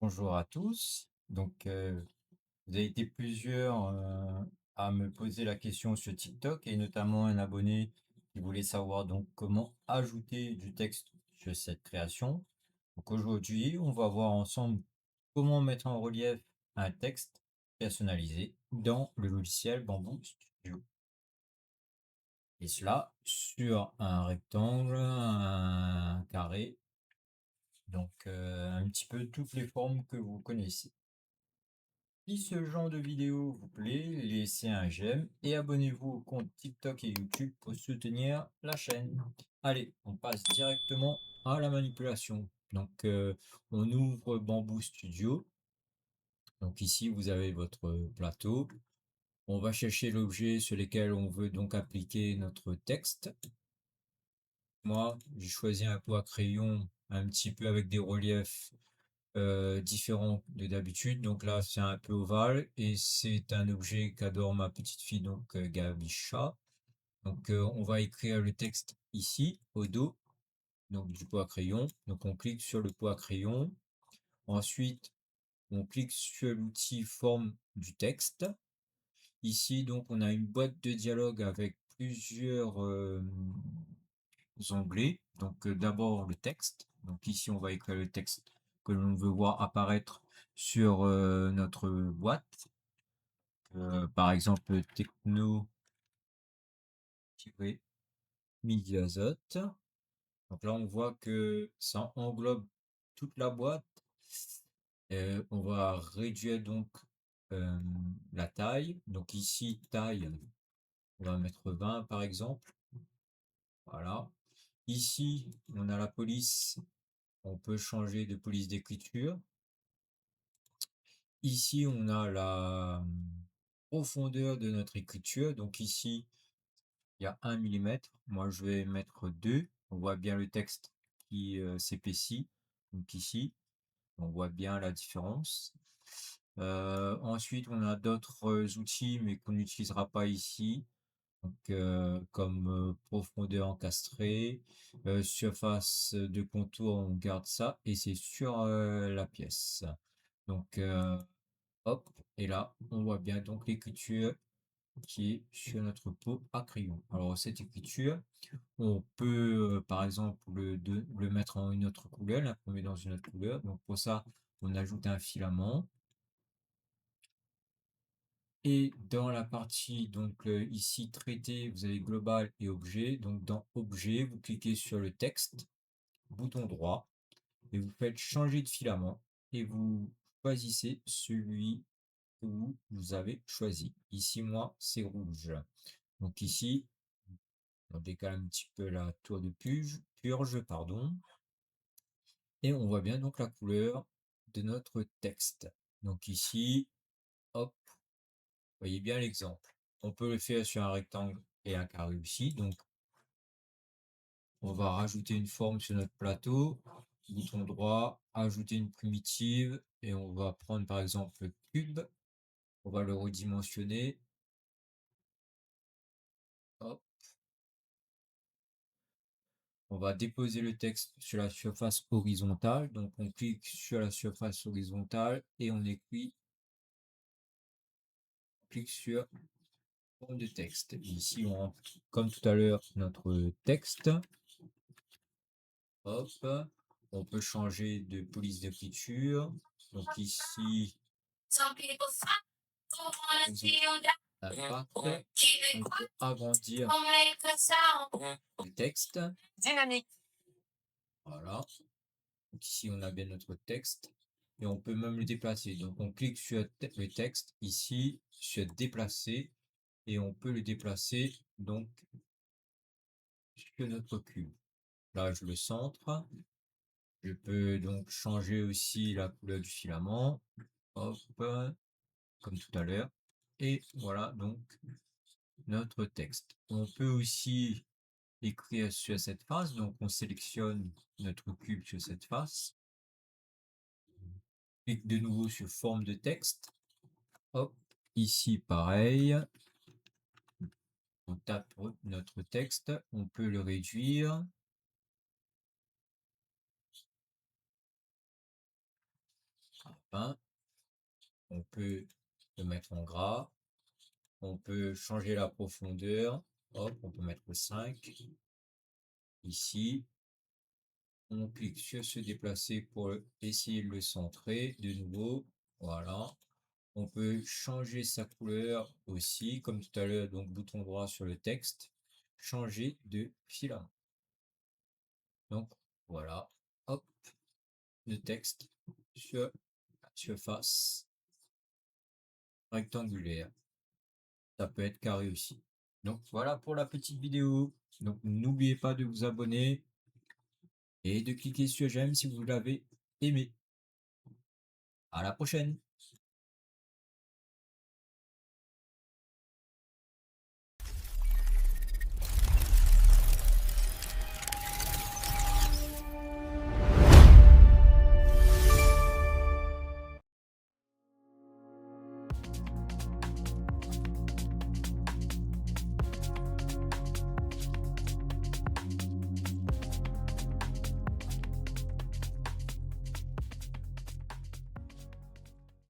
Bonjour à tous. Vous avez été plusieurs à me poser la question sur TikTok et notamment un abonné qui voulait savoir donc comment ajouter du texte sur cette création. Donc aujourd'hui, on va voir ensemble comment mettre en relief un texte personnalisé dans le logiciel Bamboo Studio. Et cela sur un rectangle, un carré, un petit peu toutes les formes que vous connaissez. Si ce genre de vidéo vous plaît, laissez un j'aime et abonnez-vous au compte TikTok et YouTube pour soutenir la chaîne. Allez, on passe directement à la manipulation. On ouvre Bamboo Studio. Donc ici, vous avez votre plateau. On va chercher l'objet sur lequel on veut donc appliquer notre texte. Moi, j'ai choisi un pot à crayon un petit peu avec des reliefs différents de d'habitude. Donc là, c'est un peu ovale et c'est un objet qu'adore ma petite fille, Gabicha. On va écrire le texte ici, au dos, donc du pot à crayon. Donc on clique sur le pot à crayon. Ensuite, on clique sur l'outil forme du texte. Ici, donc, on a une boîte de dialogue avec plusieurs onglets. D'abord le texte. Donc ici, on va écrire le texte que l'on veut voir apparaître sur notre boîte. Par exemple, techno-midi azote. Donc là, on voit que ça englobe toute la boîte. On va réduire donc la taille. Donc ici, taille, on va mettre 20 par exemple. Voilà. Ici, on a la police. On peut changer de police d'écriture. Ici, on a la profondeur de notre écriture. Donc ici, il y a 1 millimètre. Moi, je vais mettre 2. On voit bien le texte qui s'épaissit. Donc ici, on voit bien la différence. Ensuite, on a d'autres outils, mais qu'on n'utilisera pas ici. Comme profondeur encastrée, surface de contour, on garde ça et c'est sur la pièce. Donc, hop, et là, on voit bien donc l'écriture qui est sur notre pot à crayon. Alors, cette écriture, on peut par exemple le mettre en une autre couleur, l'imprimer dans une autre couleur. Donc, pour ça, on ajoute un filament. Et dans la partie, ici, traité, vous avez global et objet. Donc, dans objet, vous cliquez sur le texte, bouton droit, et vous faites changer de filament et vous choisissez celui que vous avez choisi. Ici, moi, c'est rouge. Donc ici, on décale un petit peu la tour de purge, pardon, et on voit bien donc la couleur de notre texte. Donc ici, hop, voyez bien l'exemple. On peut le faire sur un rectangle et un carré aussi. Donc, on va rajouter une forme sur notre plateau. Bouton droit, ajouter une primitive. Et on va prendre par exemple le cube. On va le redimensionner. Hop. On va déposer le texte sur la surface horizontale. Donc, on clique sur la surface horizontale et on écrit. On clique sur forme de texte. Ici, on rentre, comme tout à l'heure, notre texte. Hop, on peut changer de police d'écriture. Donc ici, impact. On peut agrandir le texte. Dynamique. Voilà. Donc ici, on a bien notre texte. Et on peut même le déplacer. Donc on clique sur le texte ici, sur déplacer. Et on peut le déplacer donc sur notre cube. Là, je le centre. Je peux donc changer aussi la couleur du filament. Hop, comme tout à l'heure. Et voilà donc notre texte. On peut aussi écrire sur cette face. Donc, on sélectionne notre cube sur cette face. Clique de nouveau sur forme de texte. Hop, ici pareil. On tape notre texte, on peut le réduire. Enfin, on peut le mettre en gras. On peut changer la profondeur. Hop, on peut mettre 5. Ici, on clique sur se déplacer pour essayer de le centrer. De nouveau, voilà. On peut changer sa couleur aussi, comme tout à l'heure, donc bouton droit sur le texte. Changer de filament. Donc, voilà. Hop, le texte sur la surface rectangulaire. Ça peut être carré aussi. Donc voilà pour la petite vidéo. Donc n'oubliez pas de vous abonner et de cliquer sur j'aime si vous l'avez aimé. À la prochaine!